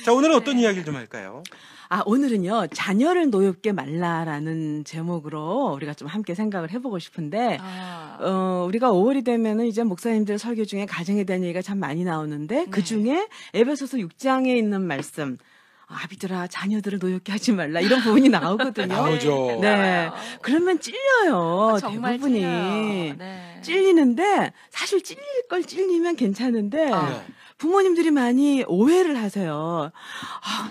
자, 오늘은 어떤 이야기를 좀 할까요? 오늘은요, 자녀를 노엽게 말라라는 제목으로 우리가 좀 함께 생각을 해보고 싶은데, 우리가 5월이 되면은 이제 목사님들 설교 중에 가정에 대한 얘기가 참 많이 나오는데, 그 중에 에베소서 6장에 있는 말씀, 아비들아, 자녀들을 노엽게 하지 말라, 이런 부분이 나오거든요. 나오죠. 네. 그러면 찔려요. 정말 대부분이. 찔려요. 네. 찔리는데, 사실 찔릴 걸 찔리면 괜찮은데, 네. 부모님들이 많이 오해를 하세요.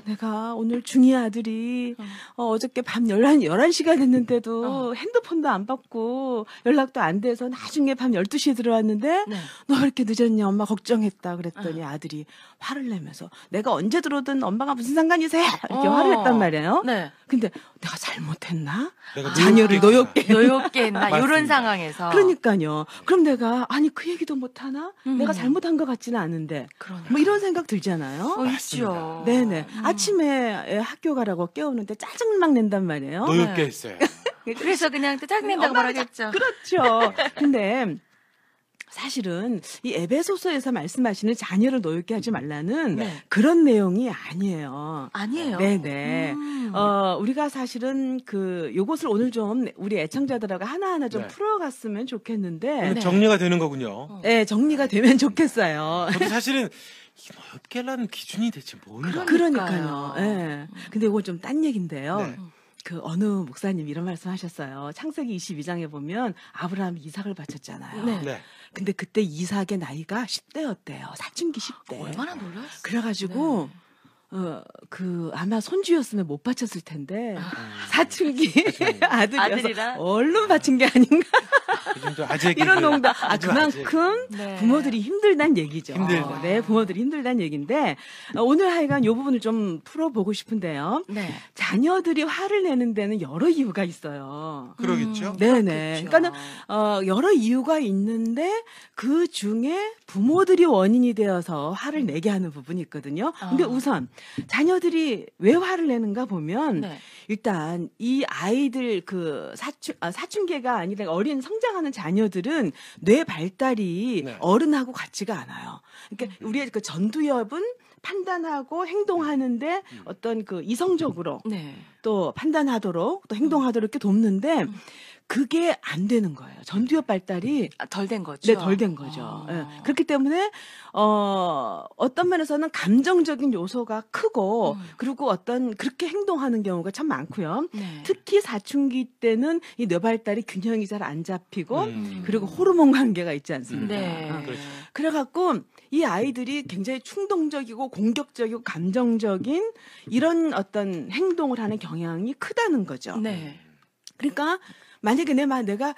내가 오늘 중이 아들이 어저께 밤 11시가 됐는데도 핸드폰도 안 받고 연락도 안 돼서 나중에 밤 12시에 들어왔는데 네. 너 왜 이렇게 늦었냐 엄마 걱정했다 그랬더니 아들이 화를 내면서 내가 언제 들어오든 엄마가 무슨 상관이세요? 이렇게 화를 냈단 말이에요. 네. 근데 내가 잘못했나? 내가 자녀를 노엽게 노엽게 했나? 맞습니다. 이런 상황에서. 그러니까요. 그럼 내가 그 얘기도 못하나? 내가 음. 잘못한 것 같지는 않은데 그러니까. 뭐 이런 생각 들잖아요. 있죠. 네네. 아침에 학교 가라고 깨우는데 짜증막 낸단 말이에요. 노엽게 했어요. 그래서 그냥 짜증낸다고 말하겠죠. 그렇죠. 근데 사실은 이 에베소서에서 말씀하시는 자녀를 노엽게 하지 말라는 네. 그런 내용이 아니에요. 아니에요. 네네. 우리가 사실은 요것을 오늘 좀 우리 애청자들하고 하나하나 좀 네. 풀어갔으면 좋겠는데. 오늘 네. 정리가 되는 거군요. 네, 정리가 되면 좋겠어요. 저도 사실은 이 노엽게 하라는 기준이 대체 뭔가. 그러니까요. 예. 근데 이건 좀 딴 얘기인데요. 네. 어느 목사님 이런 말씀 하셨어요. 창세기 22장에 보면 아브라함이 이삭을 바쳤잖아요. 네. 네. 근데 그때 이삭의 나이가 10대였대요. 사춘기 10대. 얼마나 놀랐어요. 그래가지고, 아마 손주였으면 못 바쳤을 텐데, 사춘기 아들이어서 아들이라? 얼른 바친 게 아닌가. 요즘 좀 아재 이런 개그. 농담. 아주 그만큼 네. 부모들이 힘들다는 얘기죠. 힘들다. 네, 부모들이 힘들다는 얘기인데, 오늘 하여간 이 부분을 좀 풀어보고 싶은데요. 네. 자녀들이 화를 내는 데는 여러 이유가 있어요. 그러겠죠. 네네. 그렇겠죠. 그러니까는, 여러 이유가 있는데, 그 중에 부모들이 원인이 되어서 화를 내게 하는 부분이 있거든요. 근데 우선, 자녀들이 왜 화를 내는가 보면, 네. 일단, 이 아이들, 사춘기가 아니라 어린 성장하는 자녀들은 뇌 발달이 네. 어른하고 같지가 않아요. 그러니까, 우리의 전두엽은 판단하고 행동하는데 어떤 이성적으로 네. 또 판단하도록 또 행동하도록 이렇게 돕는데 그게 안 되는 거예요. 전두엽 발달이 덜 된 거죠. 네, 덜 된 거죠. 예. 그렇기 때문에 어떤 면에서는 감정적인 요소가 크고 그리고 그렇게 행동하는 경우가 참 많고요. 네. 특히 사춘기 때는 이 뇌 발달이 균형이 잘 안 잡히고 음. 그리고 호르몬 관계가 있지 않습니까? 네. 그렇죠. 그래갖고 이 아이들이 굉장히 충동적이고 공격적이고 감정적인 이런 어떤 행동을 하는 경향이 크다는 거죠. 네. 그러니까 만약에 내가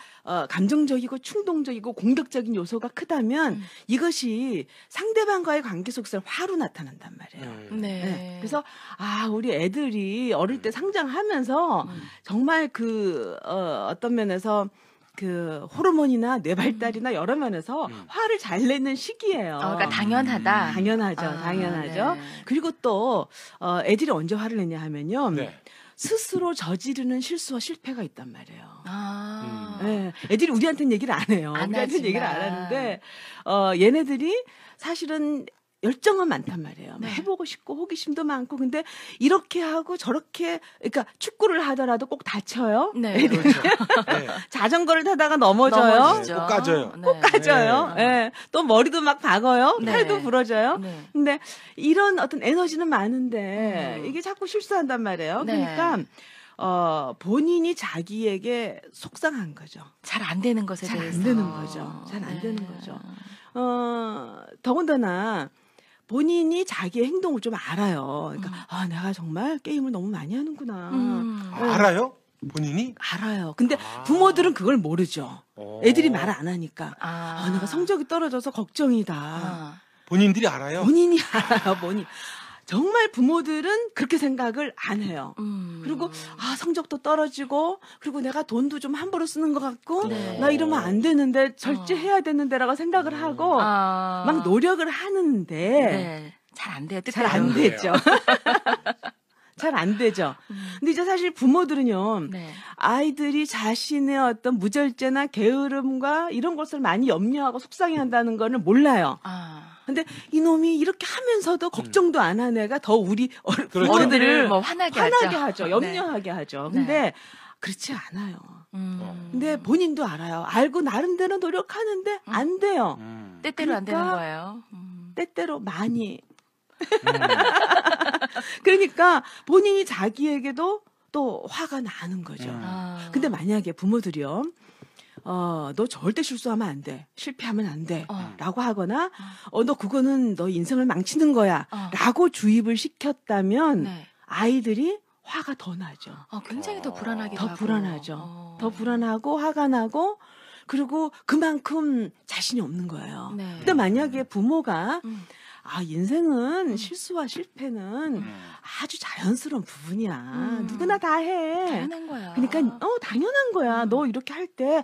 감정적이고 충동적이고 공격적인 요소가 크다면 이것이 상대방과의 관계 속에서 화로 나타난단 말이에요. 네. 네. 그래서 우리 애들이 어릴 때 성장하면서 정말 어떤 면에서 호르몬이나 뇌 발달이나 여러 면에서 화를 잘 내는 시기예요. 그러니까 당연하다. 당연하죠. 네. 그리고 또 애들이 언제 화를 내냐 하면요. 네. 스스로 저지르는 실수와 실패가 있단 말이에요. 네. 애들이 우리한테는 얘기를 안 해요. 안 우리한테는 얘기를 안 하지만. 하는데 얘네들이 사실은 열정은 많단 말이에요. 네. 해보고 싶고 호기심도 많고 근데 이렇게 하고 저렇게 그러니까 축구를 하더라도 꼭 다쳐요. 네. 그렇죠. 네. 자전거를 타다가 넘어져요. 넘어지죠. 꼭 까져요. 네. 까져요. 네. 예. 또 머리도 막 박어요. 네. 팔도 부러져요. 네. 근데 이런 어떤 에너지는 많은데 이게 자꾸 실수한단 말이에요. 네. 그러니까 본인이 자기에게 속상한 거죠. 잘 안 되는 것에 잘 대해서. 안 되는 거죠. 잘 안 네. 되는 거죠. 더군다나 본인이 자기의 행동을 좀 알아요. 그러니까 내가 정말 게임을 너무 많이 하는구나. 알아요? 본인이? 알아요. 근데 부모들은 그걸 모르죠. 애들이 말 안 하니까. 내가 성적이 떨어져서 걱정이다. 본인들이 알아요? 본인이 알아요. 정말 부모들은 그렇게 생각을 안 해요. 그리고 성적도 떨어지고 그리고 내가 돈도 좀 함부로 쓰는 것 같고 네. 나 이러면 안 되는데 절제해야 되는데라고 생각을 하고 막 노력을 하는데 네. 잘 안 돼요. 잘 안 되죠. 잘 안 되죠. 근데 이제 사실 부모들은요, 네. 아이들이 자신의 어떤 무절제나 게으름과 이런 것을 많이 염려하고 속상해한다는 거는 몰라요. 근데 이놈이 이렇게 하면서도 걱정도 안 한 애가 더 우리 그렇죠. 어른들을 뭐 화나게 하죠. 염려하게 하죠. 근데 네. 그렇지 않아요. 근데 본인도 알아요. 알고 나름대로 노력하는데 안 돼요. 때때로 안 되는 그러니까 거예요. 때때로 많이. 그러니까 본인이 자기에게도 또 화가 나는 거죠. 근데 만약에 부모들이요. 너 절대 실수하면 안 돼. 실패하면 안 돼. 라고 하거나, 너 그거는 너 인생을 망치는 거야. 라고 주입을 시켰다면, 네. 아이들이 화가 더 나죠. 굉장히 더 불안하기도 더 하고. 불안하죠. 더 불안하고, 화가 나고, 그리고 그만큼 자신이 없는 거예요. 네. 근데 만약에 부모가, 인생은 실수와 실패는 아주 자연스러운 부분이야. 누구나 다 해. 당연한 거야. 그러니까 당연한 거야. 너 이렇게 할 때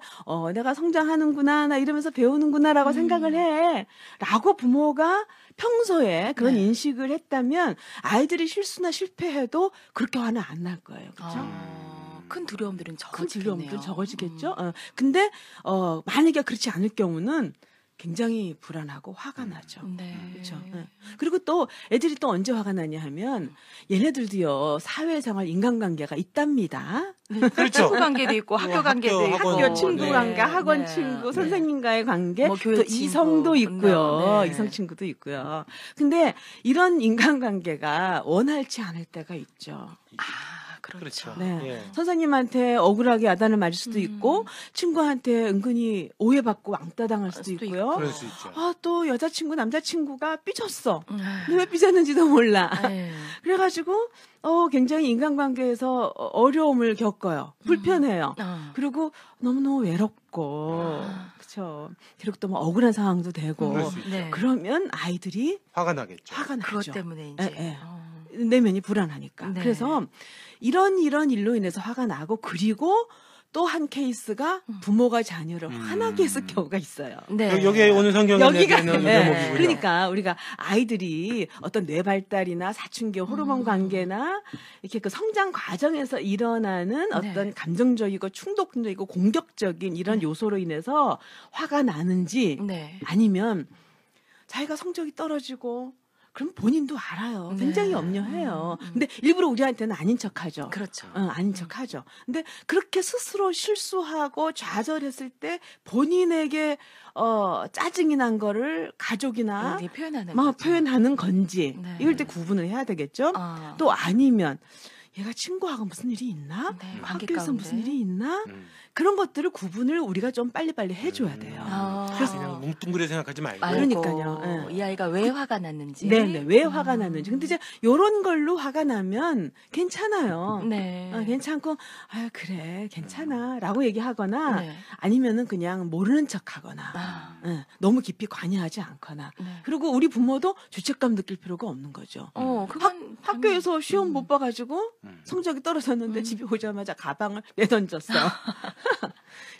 내가 성장하는구나, 나 이러면서 배우는구나라고 생각을 해. 라고 부모가 평소에 그런 네. 인식을 했다면 아이들이 실수나 실패해도 그렇게 화는 안 날 거예요. 그렇죠? 큰 두려움들은 큰 적어지겠네요. 두려움도 적어지겠죠. 근데 만약에 그렇지 않을 경우는 굉장히 불안하고 화가 나죠. 네. 그렇죠. 네. 그리고 또 애들이 또 언제 화가 나냐 하면 얘네들도요 사회생활 인간관계가 있답니다. 그렇죠. 친구 관계도 있고 학교 관계도 학교, 있고 학원, 학교 친구 네. 관계, 학원 네. 친구, 네. 선생님과의 관계, 뭐 교회 또 친구. 이성도 있고요. 네. 이성 친구도 있고요. 근데 이런 인간관계가 원활치 않을 때가 있죠. 그렇죠. 그렇죠. 네. 예. 선생님한테 억울하게 야단을 맞을 수도 있고 친구한테 은근히 오해받고 왕따 당할 수도 있고요. 그럴 수 있죠. 또 여자친구, 남자친구가 삐졌어. 네. 근데 왜 삐졌는지도 몰라. 네. 그래가지고 굉장히 인간관계에서 어려움을 겪어요. 불편해요. 그리고 너무너무 외롭고 그렇죠. 그리고 또 뭐 억울한 상황도 되고 그럴 수 있죠. 네. 그러면 아이들이 화가 나겠죠. 화가 나죠. 그것 때문에 이제 예, 예. 내면이 불안하니까. 네. 그래서 이런 일로 인해서 화가 나고 그리고 또 한 케이스가 부모가 자녀를 화나게 했을 경우가 있어요. 네. 여기에 오늘 성경에 여기가 내기는 네. 대목이군요. 그러니까 우리가 아이들이 어떤 뇌 발달이나 사춘기 호르몬 관계나 이렇게 그 성장 과정에서 일어나는 네. 어떤 감정적이고 충동적이고 공격적인 이런 요소로 인해서 화가 나는지 네. 아니면 자기가 성적이 떨어지고 그럼 본인도 알아요. 네. 굉장히 염려해요. 근데 일부러 우리한테는 아닌 척하죠. 그렇죠. 아닌 척하죠. 근데 그렇게 스스로 실수하고 좌절했을 때 본인에게 짜증이 난 거를 가족이나 네, 표현하는 막 거죠. 표현하는 건지 네. 이럴 때 구분을 해야 되겠죠. 또 아니면 얘가 친구하고 무슨 일이 있나? 네, 관계 학교에서 가운데. 무슨 일이 있나? 그런 것들을 구분을 우리가 좀 빨리빨리 해줘야 돼요. 그래서 그냥 뭉뚱그려 생각하지 말고. 그러니까요. 예. 이 아이가 왜 화가 났는지. 네네. 왜 화가 났는지. 근데 이제 요런 걸로 화가 나면 괜찮아요. 네. 괜찮고, 그래, 괜찮아. 라고 얘기하거나 네. 아니면은 그냥 모르는 척 하거나, 너무 깊이 관여하지 않거나. 네. 그리고 우리 부모도 죄책감 느낄 필요가 없는 거죠. 그건 학교에서 시험 못 봐가지고 성적이 떨어졌는데 집에 오자마자 가방을 내던졌어.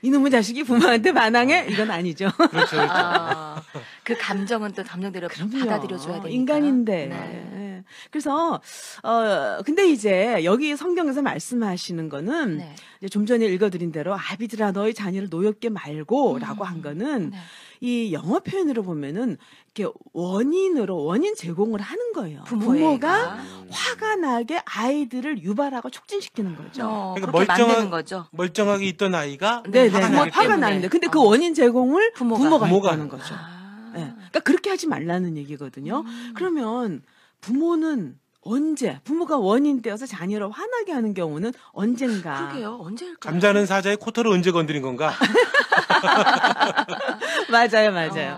이놈의 자식이 부모한테 반항해? 이건 아니죠. 그렇죠, 그렇죠. 그 감정은 또 감정대로 받아들여줘야 되니까. 인간인데. 네. 예. 그래서 근데 이제 여기 성경에서 말씀하시는 거는 네. 이제 좀 전에 읽어드린 대로 아비들아 너희 자녀를 노엽게 말고라고 한 거는 네. 이 영어 표현으로 보면은 이렇게 원인 제공을 하는 거예요. 부모가 부모가 화가 나게 아이들을 유발하고 촉진시키는 거죠. 그러니까 그렇게 만드는 거죠. 멀쩡하게 있던 아이가 네네. 화가 화가, 나기 때문에. 나는데 근데 그 원인 제공을 부모가 부모가 하는 거죠. 네. 그러니까 그렇게 하지 말라는 얘기거든요. 그러면 부모는 언제 부모가 원인 되어서 자녀를 화나게 하는 경우는 언젠가. 그러게요. 언제일까요? 잠자는 사자의 코털을 언제 건드린 건가? 맞아요.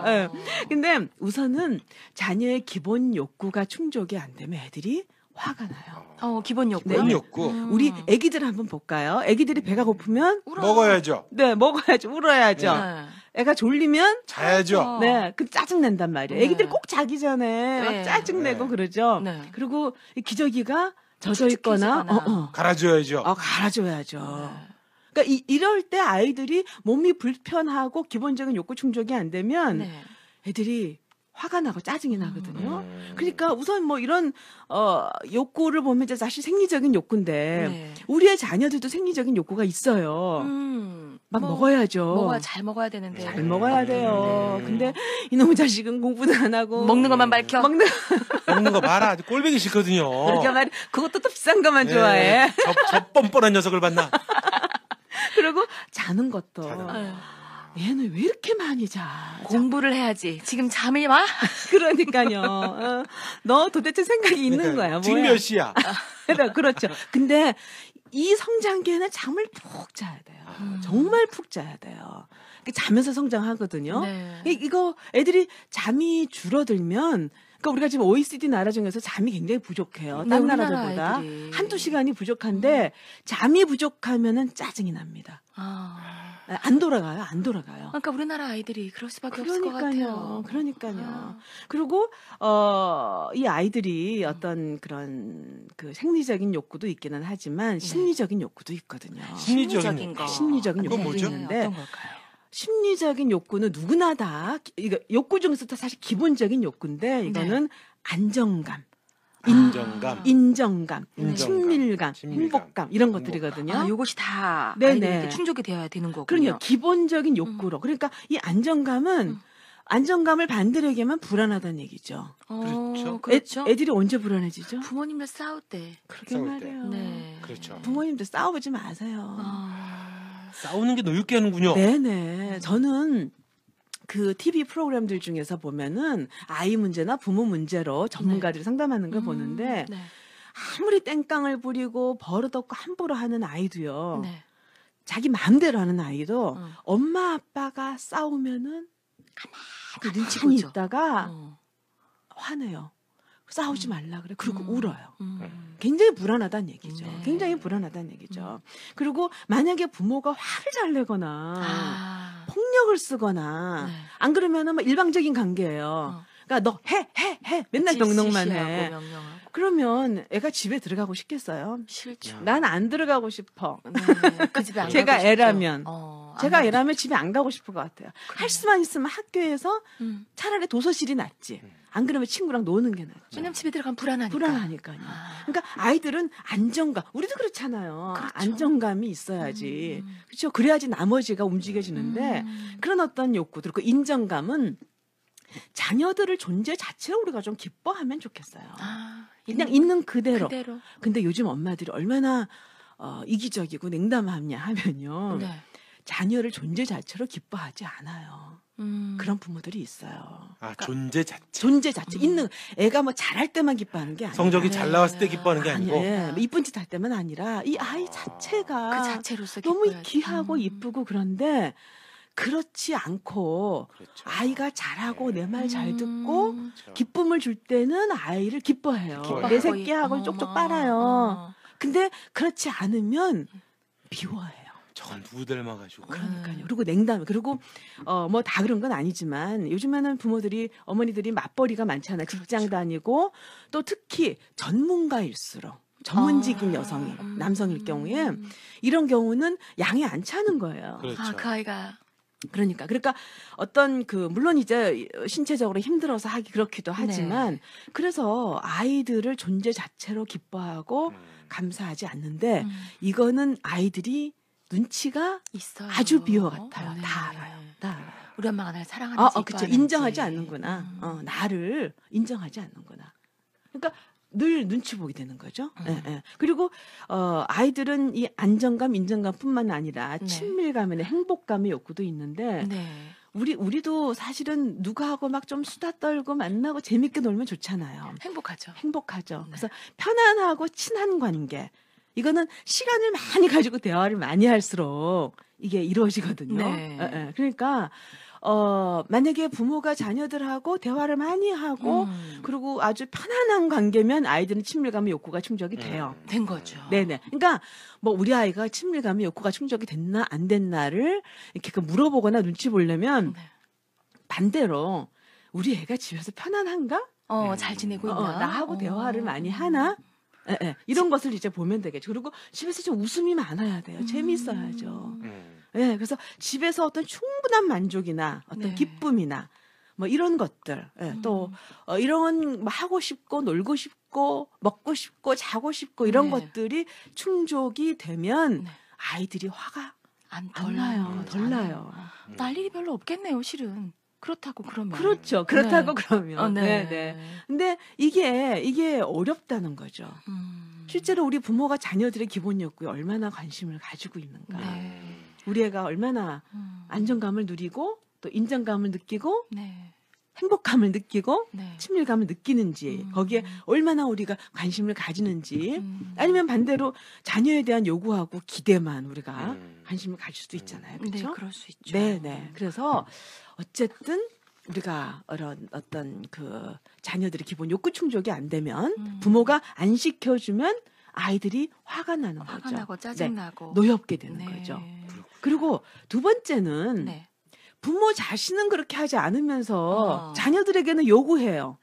예. 근데 우선은 자녀의 기본 욕구가 충족이 안 되면 애들이 화가 나요. 기본 욕구. 그런 욕구. 우리 애기들 한번 볼까요? 애기들이 배가 고프면 먹어야죠. 네, 먹어야죠. 울어야죠. 네. 애가 졸리면 자야죠. 네, 그 짜증 낸단 말이에요. 네. 애기들이 꼭 자기 전에 막 네. 짜증 내고 네. 그러죠. 네. 그리고 이 기저귀가 젖어 있거나 칙칙해지거나. 갈아줘야죠. 갈아줘야죠. 그러니까 이럴 때 아이들이 몸이 불편하고 기본적인 욕구 충족이 안 되면 네. 애들이 화가 나고 짜증이 나거든요. 그러니까 우선 뭐 이런 욕구를 보면 이제 사실 생리적인 욕구인데 네. 우리의 자녀들도 생리적인 욕구가 있어요. 막 먹어야죠. 잘 먹어야 되는데. 잘 먹어야 돼요. 네. 근데 이놈의 자식은 공부도 안 하고 먹는 것만 밝혀. 먹는 거 봐라. 아주 꼴보기 싫거든요. 그렇게 말 그것도 또 비싼 것만 네. 좋아해. 저 뻔뻔한 녀석을 봤나? 그리고 자는 것도 아유, 얘는 왜 이렇게 많이 자? 공부를 해야지. 지금 잠이 와? 그러니까요. 너 도대체 생각이 있는 거야. 지금 뭐야? 몇 시야? 그렇죠. 근데 이 성장기에는 잠을 푹 자야 돼요. 정말 푹 자야 돼요. 자면서 성장하거든요. 네. 이거 애들이 잠이 줄어들면 그러니까 우리가 지금 OECD 나라 중에서 잠이 굉장히 부족해요. 네, 딴 우리나라 나라들보다 아이들이. 한두 시간이 부족한데 잠이 부족하면은 짜증이 납니다. 안 돌아가요. 그러니까 우리나라 아이들이 그럴 수밖에 없을 것 같아요. 그러니까요. 그리고 이 아이들이 어떤 그런 그 생리적인 욕구도 있기는 하지만 심리적인 욕구도 있거든요. 심리적인 거. 심리적인 그건 욕구도 뭐죠? 있는데 어떤 걸까요? 심리적인 욕구는 누구나 다 이거 욕구 중에서 사실 기본적인 욕구인데 이거는 안정감. 인정감. 인정감, 인정감, 친밀감, 친밀감, 행복감 이런 행복감. 것들이거든요. 요것이 다 네네. 아이들에게 충족이 되어야 되는 거군요. 그럼요. 기본적인 욕구로. 그러니까 이 안정감은 안정감을 반대로얘기하면 불안하다는 얘기죠. 그렇죠. 그렇죠. 애들이 언제 불안해지죠? 부모님들 싸울 때. 그러게 싸울 때. 말이에요. 네. 그렇죠. 부모님들 싸워보지 마세요. 싸우는 게 노엽게 하는군요. 네네. 저는 그 TV 프로그램들 중에서 보면은 아이 문제나 부모 문제로 전문가들이 상담하는 걸 보는데 네. 아무리 땡깡을 부리고 버릇없고 함부로 하는 아이도요. 네. 자기 마음대로 하는 아이도 응. 엄마 아빠가 싸우면은 가만히 눈치 가만히 보죠. 있다가 어. 화내요. 싸우지 말라 그래. 그리고 울어요. 굉장히 불안하다는 얘기죠. 네. 굉장히 불안하다는 얘기죠. 그리고 만약에 부모가 화를 잘 내거나 폭력을 쓰거나 네. 안 그러면은 막 일방적인 관계예요. 그러니까 너 해 맨날 명령만 해. 명령하고. 그러면 애가 집에 들어가고 싶겠어요? 싫죠. 난 안 들어가고 싶어. 네. 그 집에 안 제가 가고 싶죠. 애라면. 안 제가 가고 애라면 집에 안 가고 싶을 것 같아요. 할 수만 있으면 학교에서 차라리 도서실이 낫지. 안 그러면 친구랑 노는 게 낫지. 왜냐면 집에 들어가면 불안하니까. 불안하니까요. 그러니까 아이들은 안정감, 우리도 그렇잖아요. 그렇죠. 안정감이 있어야지. 그렇죠. 그래야지 나머지가 움직여지는데 그런 어떤 욕구들, 그 인정감은 자녀들을 존재 자체로 우리가 좀 기뻐하면 좋겠어요. 그냥 있는 그대로. 근데 요즘 엄마들이 얼마나 이기적이고 냉담하냐 하면요. 네. 자녀를 존재 자체로 기뻐하지 않아요. 그런 부모들이 있어요. 존재 자체. 존재 자체 있는 애가 뭐 잘할 때만 기뻐하는 게 아니라 성적이 잘 나왔을 때 기뻐하는 게 아니고. 예, 이쁜 짓 할 때만 아니라 이 아이 자체가 그 자체로서 너무 기뻐야지. 귀하고 이쁘고 그런데 그렇지 않고 그렇죠. 아이가 잘하고 내 말 잘 듣고 그렇죠. 기쁨을 줄 때는 아이를 기뻐해요. 기뻐해요. 내 새끼하고 쪽쪽 빨아요. 근데 그렇지 않으면 미워해요. 저건 누구 닮아가지고. 그러니까요. 그리고 냉담. 그리고 뭐 다 그런 건 아니지만 요즘에는 부모들이 어머니들이 맞벌이가 많잖아요. 직장 다니고 또 특히 전문가일수록 전문직인 여성이 남성일 경우에 이런 경우는 양이 안 차는 거예요. 그렇죠. 그 아이가 그러니까 어떤 물론 이제 신체적으로 힘들어서 하기 그렇기도 하지만 그래서 아이들을 존재 자체로 기뻐하고 감사하지 않는데 이거는 아이들이 눈치가 있어요. 아주 비호 같아요. 네. 다 알아요. 다 알아요. 우리 엄마가 나를 사랑하는지 그렇죠. 이뻐하는지. 인정하지 않는구나. 나를 인정하지 않는구나. 그러니까 늘 눈치 보게 되는 거죠. 예, 예. 그리고 아이들은 이 안정감, 인정감뿐만 아니라 친밀감이나 행복감의 욕구도 있는데 네. 우리도 사실은 누구하고 막 좀 수다 떨고 만나고 재밌게 놀면 좋잖아요. 행복하죠. 행복하죠. 그래서 편안하고 친한 관계. 이거는 시간을 많이 가지고 대화를 많이 할수록 이게 이루어지거든요. 네. 예, 예. 그러니까 만약에 부모가 자녀들하고 대화를 많이 하고 그리고 아주 편안한 관계면 아이들은 친밀감의 욕구가 충족이 돼요. 된 거죠. 네네. 그러니까 뭐 우리 아이가 친밀감의 욕구가 충족이 됐나 안 됐나를 이렇게 물어보거나 눈치 보려면 반대로 우리 애가 집에서 편안한가? 잘 지내고 있나? 나하고 대화를 많이 하나? 예, 예. 이런 것을 이제 보면 되겠죠. 그리고 집에서 좀 웃음이 많아야 돼요. 재밌어야죠. 예, 그래서 집에서 어떤 충분한 만족이나 어떤 기쁨이나 뭐 이런 것들, 또 이런 뭐 하고 싶고 놀고 싶고 먹고 싶고 자고 싶고 이런 것들이 충족이 되면 아이들이 화가 덜 나요. 덜 나요. 날 일이 별로 없겠네요, 실은. 그렇다고 그러면. 그렇죠. 그렇다고 네. 그러면. 네. 네. 근데 이게 어렵다는 거죠. 실제로 우리 부모가 자녀들의 기본 욕구에 얼마나 관심을 가지고 있는가. 네. 우리 애가 얼마나 안정감을 누리고 또 인정감을 느끼고 네. 행복감을 느끼고 네. 친밀감을 느끼는지 거기에 얼마나 우리가 관심을 가지는지 아니면 반대로 자녀에 대한 요구하고 기대만 우리가 관심을 가질 수도 있잖아요. 네, 그렇죠? 그럴 수 있죠. 네. 그래서 어쨌든 우리가 어떤 그 자녀들의 기본 욕구 충족이 안 되면 부모가 안 시켜주면 아이들이 화가 나는 거죠. 화가 나고 짜증나고 노엽게 되는 네. 거죠. 그리고 두 번째는 네. 부모 자신은 그렇게 하지 않으면서 자녀들에게는 요구해요.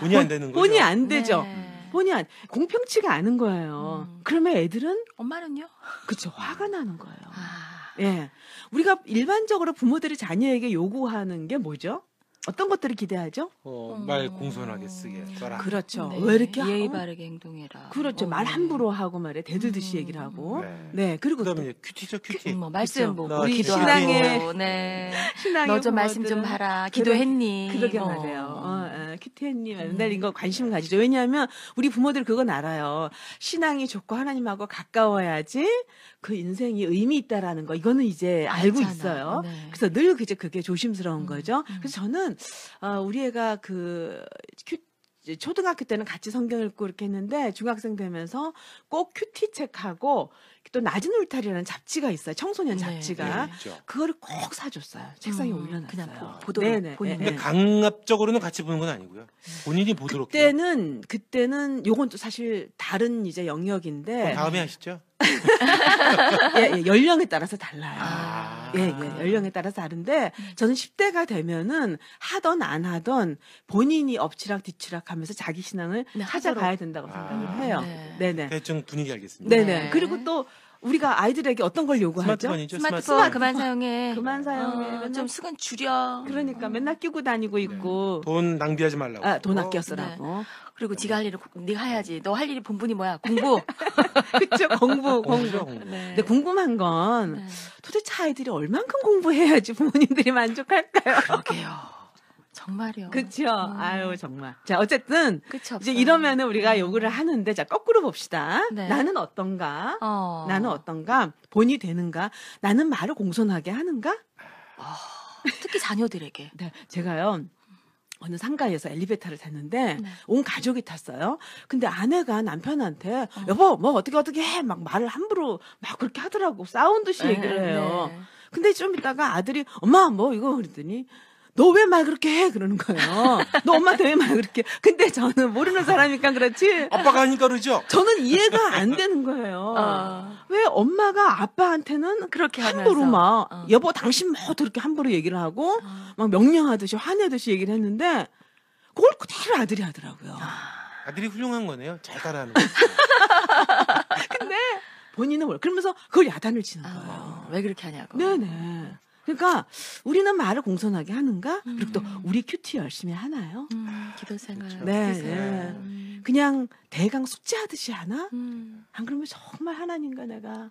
본이 안 되는 거죠. 본이 안 되죠. 네. 본이 공평치가 않은 거예요. 그러면 애들은 엄마는요? 그쵸 화가 나는 거예요. 아. 예, 우리가 일반적으로 부모들이 자녀에게 요구하는 게 뭐죠? 어떤 것들을 기대하죠? 말 공손하게 쓰게 써라. 그렇죠. 네. 왜 이렇게 예의 바르게 행동해라. 그렇죠. 말 함부로 하고 말해 대들듯이 얘기를 하고. 네. 그리고 그다음에 또 이제 큐티죠, 큐티. 뭐 말씀 뭐 나 기도하고 신앙의- 네. 신앙의 너 좀 말씀 좀 부모들은 하라. 기도했니? 그러게 뭐. 말해요. 큐티햇님 맨날 이거 관심 가지죠. 왜냐하면 우리 부모들 그건 알아요. 신앙이 좋고 하나님하고 가까워야지 그 인생이 의미 있다라는 거 이거는 이제 알고 알잖아. 있어요. 네. 그래서 늘 그게 조심스러운 거죠. 그래서 저는 우리 애가 초등학교 때는 같이 성경 읽고 이렇게 했는데 중학생 되면서 꼭 큐티 책하고 또 낮은 울타리라는 잡지가 있어요. 청소년 네. 잡지가. 네, 있죠. 그거를 꼭 사줬어요. 책상에 올려놨어요. 그냥 보도록 네네. 본인이. 근데 강압적으로는 같이 보는 건 아니고요. 본인이 보도록 해요. 그때는 요건 또 사실 다른 이제 영역인데 다음에 하시죠. 예, 연령에 따라서 달라요. 아. 예, 연령에 따라서 다른데 저는 10대가 되면은 하던 안 하던 본인이 엎치락 뒤치락 하면서 자기 신앙을 네, 찾아가야 된다고 생각을 해요. 네. 네네. 대충 분위기 알겠습니다. 네네. 네. 그리고 또 우리가 아이들에게 어떤 걸 요구하죠? 스마트폰이죠. 스마트폰 그만 사용해. 그만 사용해. 맨날 좀 수건 줄여. 그러니까 맨날 끼고 다니고 있고 돈 낭비하지 말라고. 돈 아껴 쓰라고. 그리고 네가 할 일을 네가 해야지. 너 할 일이 본분이 뭐야? 공부. 그렇죠. 공부. 공부죠, 공부. 네. 근데 궁금한 건 네. 도대체 아이들이 얼만큼 공부해야지 부모님들이 만족할까요? 그러게요. 정말요. 그렇죠. 아유 정말. 자 어쨌든 끝이 없어요. 이제 이러면은 우리가 요구를 하는데 자 거꾸로 봅시다. 네. 나는 어떤가? 어. 나는 어떤가? 본이 되는가? 나는 말을 공손하게 하는가? 특히 자녀들에게. 네, 제가요. 어느 상가에서 엘리베이터를 탔는데 네. 온 가족이 탔어요. 근데 아내가 남편한테 여보 뭐 어떻게 해 막 말을 함부로 막 그렇게 하더라고 싸운 듯이 얘기를 해요. 네. 근데 좀 이따가 아들이 엄마 뭐 이거 그랬더니 너 왜 말 그렇게 해 그러는 거예요. 너 엄마한테 왜 말 그렇게? 근데 저는 모르는 사람이니까 그렇지. 아빠가 하니까 그러죠. 저는 이해가 안 되는 거예요. 왜 엄마가 아빠한테는 그렇게 함부로 하면서. 막 여보 당신 뭐 그렇게 함부로 얘기를 하고 막 명령하듯이 화내듯이 얘기를 했는데 그걸 그대로 아들이 하더라고요. 아들이 훌륭한 거네요. 잘 따라하는 거. 근데 본인은 뭘 그러면서 그걸 야단을 치는 거예요. 왜 그렇게 하냐고. 네네. 그러니까 우리는 말을 공손하게 하는가? 그리고 또 우리 큐티 열심히 하나요? 기도 생활. 그렇죠. 네, 기도 생활. 그냥 대강 숙제하듯이 하나? 음. 안 그러면 정말 하나님과 내가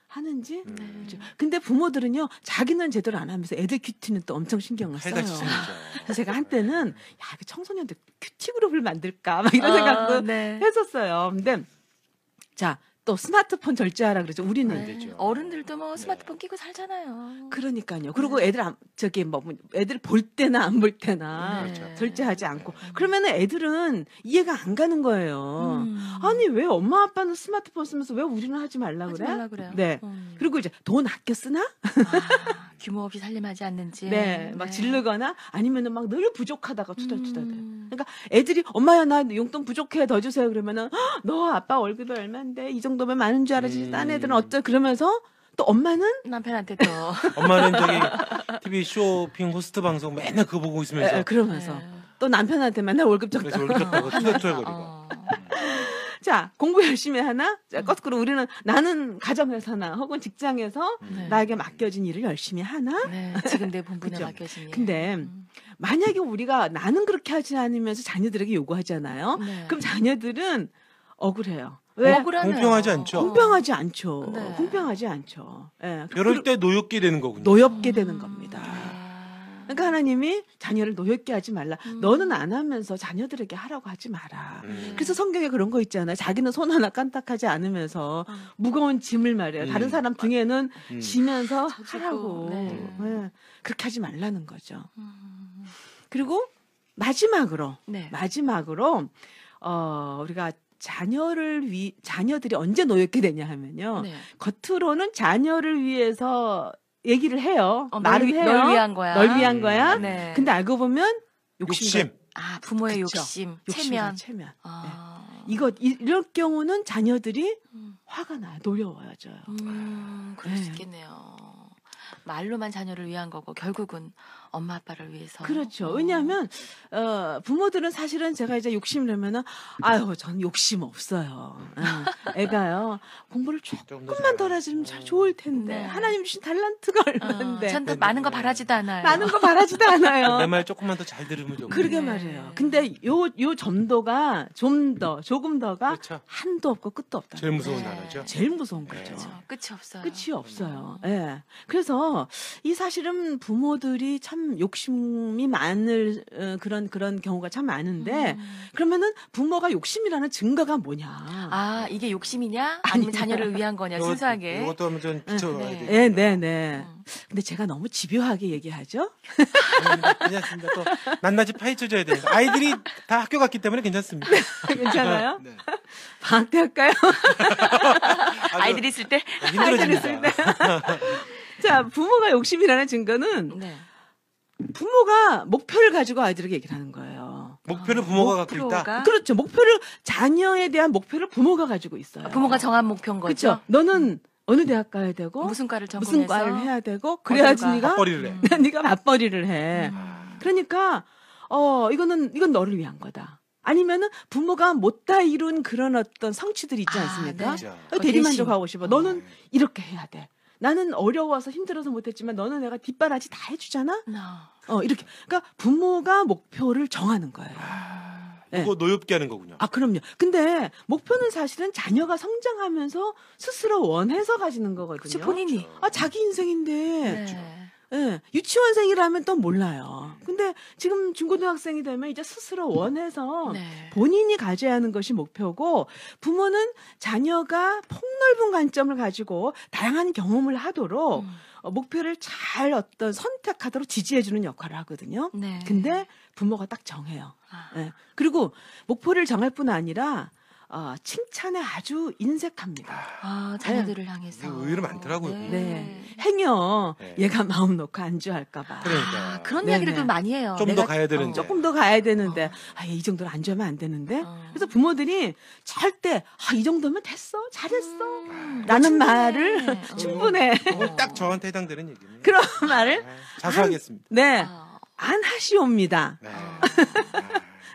하는지? 네. 그렇죠. 근데 부모들은요, 자기는 제대로 안 하면서 애들 큐티는 또 엄청 신경을 써요. 칼같이 생기죠. 그래서 제가 한때는, 야, 그 청소년들 큐티 그룹을 만들까? 막 이런 생각도 네. 했었어요. 근데, 자, 또 스마트폰 절제하라 그러죠. 우리는. 안 되죠. 어른들도 뭐 스마트폰 끼고 살잖아요. 그러니까요. 그리고 애들 애들 볼 때나 안 볼 때나 네. 절제하지 않고 그러면은 애들은 이해가 안 가는 거예요. 아니 왜 엄마 아빠는 스마트폰 쓰면서 왜 우리는 하지 말라 하지 그래? 말라 그래요. 네. 그리고 이제 돈 아껴 쓰나? 규모 없이 살림하지 않는지. 네. 막 지르거나 아니면은 막 늘 부족하다가 투덜투덜대. 그러니까 애들이 엄마야 나 용돈 부족해 더 주세요 그러면은 너 아빠 월급이 얼마인데 이 정도면 많은 줄 알았지. 딴 애들은 어쩌 그러면서 또 엄마는 남편한테 또. 엄마는 저기 TV 쇼핑 호스트 방송 맨날 그거 보고 있으면서 그러면서 네. 또 남편한테 맨날 월급 적다. 그래서 월급 줬다고 투덜투덜거리고. 자, 공부 열심히 하나? 자, 거꾸로 우리는 나는 가정에서나 혹은 직장에서 네. 나에게 맡겨진 일을 열심히 하나? 네, 지금 내 본분에 그죠? 맡겨진 일. 근데 만약에 우리가 나는 그렇게 하지 않으면서 자녀들에게 요구하잖아요. 네. 그럼 자녀들은 억울해요. 왜? 억울하네요. 공평하지 않죠? 공평하지 않죠. 네. 공평하지 않죠. 예. 이럴 때 노엽게 되는 거군요. 노엽게 되는 겁니다. 아. 그러니까 하나님이 자녀를 노엽게 하지 말라. 너는 안 하면서 자녀들에게 하라고 하지 마라. 그래서 성경에 그런 거 있잖아요. 자기는 손 하나 깐딱하지 않으면서 무거운 짐을 말이에요. 다른 사람 등에는 지면서 져주고, 하라고. 네. 예. 그렇게 하지 말라는 거죠. 그리고 마지막으로 네. 우리가 자녀들이 언제 노엽게 되냐 하면요. 네. 겉으로는 자녀를 위해서 얘기를 해요. 말을 해요. 널 위한 거야. 널 위한 거야. 네. 근데 알고 보면 욕심. 아, 부모의 그쵸. 욕심, 욕심과 체면. 체면. 아. 이럴 경우는 자녀들이 화가 나요. 노여워져요. 그럴 수 네. 있겠네요. 말로만 자녀를 위한 거고 결국은 엄마 아빠를 위해서. 그렇죠. 왜냐하면 부모들은 사실은 제가 이제 욕심을 내면은 아유 저는 욕심 없어요. 애가요 공부를 조금만 더 해주면 참 좋을 텐데 네. 하나님 주신 달란트가 얼마인데 전도 많은 거 바라지도 않아요. 많은 거 바라지도 않아요. 내 말 조금만 더 잘 들으면 좋고. 그러게 네. 말이에요. 근데 요 점도가 조금 더가 그렇죠. 한도 없고 끝도 없다. 제일 무서운 네. 단어죠. 제일 무서운 거죠. 그렇죠. 끝이 없어요. 끝이 없어요. 예. 그래서 이 사실은 부모들이 참 욕심이 많을 그런 경우가 참 많은데 그러면은 부모가 욕심이라는 증거가 뭐냐? 아, 이게 욕심이냐? 아니면 자녀를 위한 거냐? 순수하게. 이것도 한번 좀 비춰봐야 네. 돼요. 네. 근데 제가 너무 집요하게 얘기하죠? 괜찮습니다. 또 낱낱이 파헤쳐줘야 되니까. 아이들이 다 학교 갔기 때문에 괜찮습니다. 괜찮아요? 네. 방학 때 할까요? 아이들이 있을 때. 힘들어집니다. 자, 부모가 욕심이라는 증거는 네. 부모가 목표를 가지고 아이들에게 얘기를 하는 거예요. 목표를 부모가 갖고 있다. 목표가? 그렇죠. 자녀에 대한 목표를 부모가 가지고 있어요. 부모가 정한 목표인 거죠. 그렇죠. 너는 어느 대학 가야 되고 무슨 과를 전공해서 무슨 과를 해야 되고 그래야지 어디가? 네가 맞벌이를 해. 네가 맞벌이를 해. 그러니까 이건 너를 위한 거다. 아니면은 부모가 못다 이룬 그런 어떤 성취들이 있지 않습니까? 네. 대리만족하고 싶어. 너는 이렇게 해야 돼. 나는 어려워서 힘들어서 못했지만 너는 내가 뒷바라지 다 해주잖아. 이렇게. 그러니까 부모가 목표를 정하는 거예요. 네. 그거 노엽게 하는 거군요. 그럼요. 근데 목표는 사실은 자녀가 성장하면서 스스로 원해서 가지는 거거든요. 그치, 본인이. 자기 인생인데. 네. 예, 유치원생이라면 또 몰라요. 근데 지금 중고등학생이 되면 이제 스스로 원해서 네. 본인이 가져야 하는 것이 목표고 부모는 자녀가 폭넓은 관점을 가지고 다양한 경험을 하도록 목표를 잘 어떤 선택하도록 지지해주는 역할을 하거든요. 네. 근데 부모가 딱 정해요. 예. 그리고 목표를 정할 뿐 아니라 칭찬에 아주 인색합니다. 자녀들을 향해서. 의외로 많더라고요. 네. 행여 네. 얘가 마음 놓고 안주할까봐. 그러니까. 그런 네네. 이야기를 많이 해요. 좀 더 가야 되는데. 조금 더 가야 되는데, 이 정도는 안주하면 안 되는데. 그래서 부모들이 절대, 이 정도면 됐어, 잘했어. 라는 말을 충분해. 그건 딱 저한테 해당되는 얘기네요. 그런 말을 자수하겠습니다. 네, 안 하시옵니다. 네.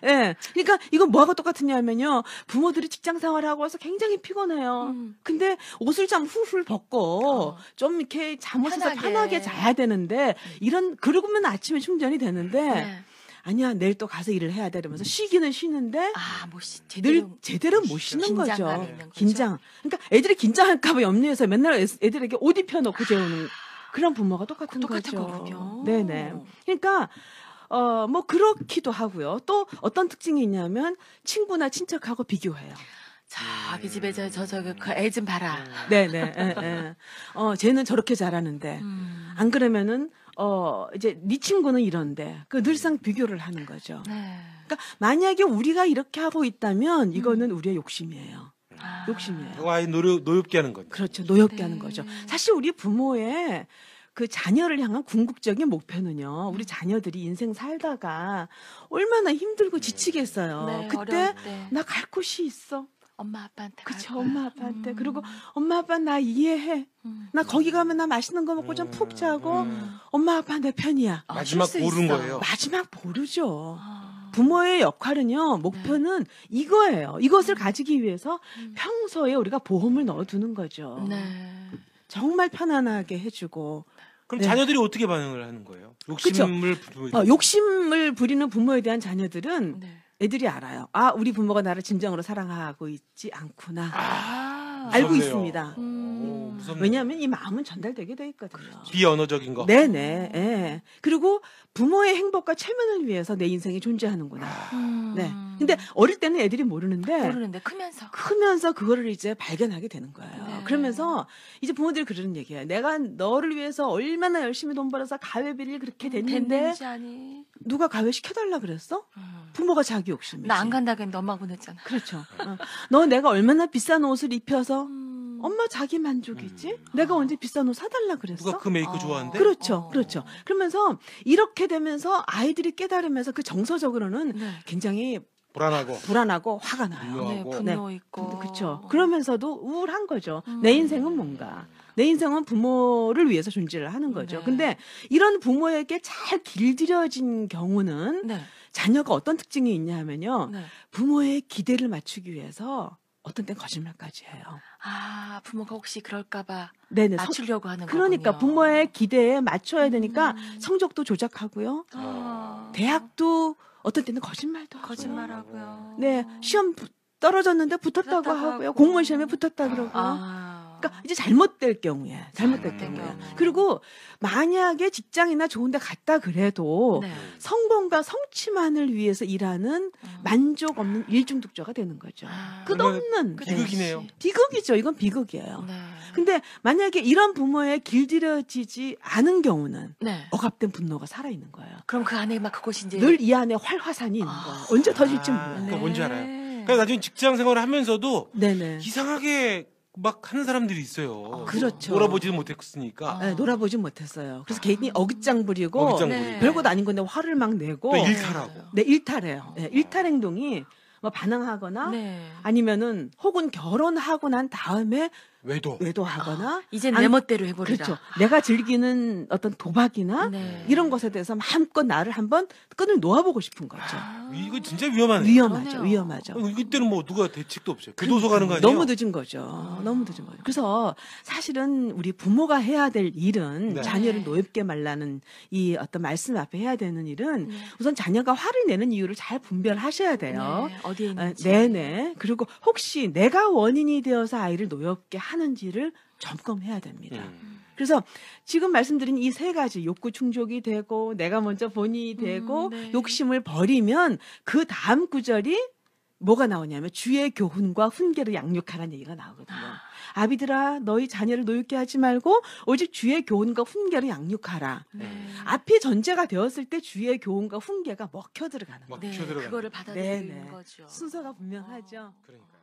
예. 그러니까 이건 뭐하고 똑같으냐면요. 부모들이 직장 생활하고 와서 굉장히 피곤해요. 근데 옷을 좀 훌훌 벗고 좀 이렇게 잠옷에서 편하게 자야 되는데 그러고면 아침에 충전이 되는데 네. 아니야 내일 또 가서 일을 해야 돼 이러면서 쉬기는 쉬는데 제대로. 늘 제대로 못 쉬는 긴장감이 거죠. 있는 거죠. 긴장. 그러니까 애들이 긴장할까봐 염려해서 맨날 애들에게 옷 입혀놓고 재우는 그런 부모가 똑같은 거죠. 거군요. 네네. 그러니까 뭐 그렇기도 하고요. 또 어떤 특징이 있냐면 친구나 친척하고 비교해요. 자기 집에 그 애 좀 봐라. 네네. 쟤는 저렇게 잘하는데 안 그러면은 이제 네 친구는 이런데 늘상 비교를 하는 거죠. 네. 그러니까 만약에 우리가 이렇게 하고 있다면 이거는 우리의 욕심이에요. 욕심이에요. 아이 노엽게 하는 거죠. 그렇죠. 노엽게 하는 거죠. 사실 우리 부모의 그 자녀를 향한 궁극적인 목표는요. 우리 자녀들이 인생 살다가 얼마나 힘들고 지치겠어요. 네, 그때 어려울 때. 나 갈 곳이 있어. 엄마 아빠한테. 그쵸. 엄마 아빠한테. 그리고 엄마 아빠 나 이해해. 나 거기 가면 나 맛있는 거 먹고 좀 푹 자고 엄마 아빠 내 편이야. 마지막 쉴수 보른 있어. 거예요. 마지막 보루죠. 부모의 역할은요, 목표는 이거예요. 이것을 가지기 위해서 평소에 우리가 보험을 넣어두는 거죠. 네. 정말 편안하게 해주고. 그럼 네. 자녀들이 어떻게 반응을 하는 거예요? 욕심을 부리고. 욕심을 부리는 부모에 대한 자녀들은 네. 애들이 알아요. 아, 우리 부모가 나를 진정으로 사랑하고 있지 않구나. 알고 무섭네요. 있습니다. 오, 무섭네요. 왜냐하면 이 마음은 전달되게 돼 있거든요. 비언어적인 거. 네네. 예. 그리고 부모의 행복과 체면을 위해서 내 인생이 존재하는구나. 네. 근데 어릴 때는 애들이 모르는데 크면서 그거를 이제 발견하게 되는 거예요. 네. 그러면서 이제 부모들이 그러는 얘기예요. 내가 너를 위해서 얼마나 열심히 돈 벌어서 가회비를 그렇게 됐는데 누가 가회 시켜달라 그랬어? 부모가 자기 욕심이지. 나 안 간다고 했는데 엄마가 보냈잖아. 그렇죠. 너 내가 얼마나 비싼 옷을 입혀서 엄마 자기 만족이지? 내가 언제 비싼 옷 사달라 그랬어? 누가 그 메이크 좋아하는데? 그렇죠. 그렇죠. 그러면서 이렇게 되면서 아이들이 깨달으면서 그 정서적으로는 네. 굉장히 불안하고 화가 나요. 네, 분노하고. 분노 있고. 그렇죠. 그러면서도 우울한 거죠. 내 인생은 뭔가. 내 인생은 부모를 위해서 존재를 하는 거죠. 네. 근데 이런 부모에게 잘 길들여진 경우는 네. 자녀가 어떤 특징이 있냐 하면요. 네. 부모의 기대를 맞추기 위해서 어떤 땐 거짓말까지 해요. 아, 부모가 혹시 그럴까봐 네네. 맞추려고 하는 그러니까 거군요. 부모의 기대에 맞춰야 되니까 성적도 조작하고요. 대학도 어떤 때는 거짓말도 하고요. 거짓말하고요. 네, 시험 떨어졌는데 붙었다고 붙었다고 하고요. 하고. 공무원 시험에 붙었다 그러고요. 아. 그러니까 이제 잘못될 경우에. 잘못될 경우에. 그리고 만약에 직장이나 좋은 데 갔다 그래도 네. 성공과 성취만을 위해서 일하는 만족 없는 일중독자가 되는 거죠. 아. 끝없는 비극이네요. 비극이죠. 이건 비극이에요. 네. 근데 만약에 이런 부모에 길들여지지 않은 경우는 네. 억압된 분노가 살아있는 거예요. 그럼 그 안에 막 그것이 이제 늘 이 안에 활화산이 있는 거예요. 언제 터질지 몰라요. 그러니까 뭔지 알아요. 네. 그러니까 나중에 직장 생활을 하면서도 네네. 이상하게 막 하는 사람들이 있어요. 그렇죠. 놀아보지는 못했으니까. 네, 놀아보진 못했어요. 그래서 괜히 어깃장 부리고 어깃장 네. 부리고. 별것도 아닌 건데 화를 막 내고 또 일탈하고. 네, 일탈해요. 네, 일탈 행동이 뭐 반항하거나 네. 아니면은 혹은 결혼하고 난 다음에 외도. 외도하거나 이제 아니, 내 멋대로 해버리라. 그렇죠. 내가 즐기는 어떤 도박이나 네. 이런 것에 대해서 마음껏 나를 한번 끈을 놓아보고 싶은 거죠. 이거 진짜 위험하네. 위험하죠. 그러네요. 위험하죠. 이때는 뭐 누가 대책도 없어요. 교도소 가는 거 아니에요? 너무 늦은 거죠. 너무 늦은 거죠. 그래서 사실은 우리 부모가 해야 될 일은 네. 자녀를 네. 노엽게 말라는 이 어떤 말씀 앞에 해야 되는 일은 네. 우선 자녀가 화를 내는 이유를 잘 분별하셔야 돼요. 네. 어디에 있는지. 네네. 그리고 혹시 내가 원인이 되어서 아이를 노엽게 하는지를 점검해야 됩니다. 그래서 지금 말씀드린 이 세 가지 욕구 충족이 되고 내가 먼저 본인이 되고 네. 욕심을 버리면 그 다음 구절이 뭐가 나오냐면 주의 교훈과 훈계를 양육하라는 얘기가 나오거든요. 아비들아 너희 자녀를 노엽게 하지 말고 오직 주의 교훈과 훈계를 양육하라. 네. 앞이 전제가 되었을 때 주의 교훈과 훈계가 먹혀 들어가는 거예요. 네. 들어가는 그거를 받아들이는 네네. 거죠. 순서가 분명하죠. 그러니까.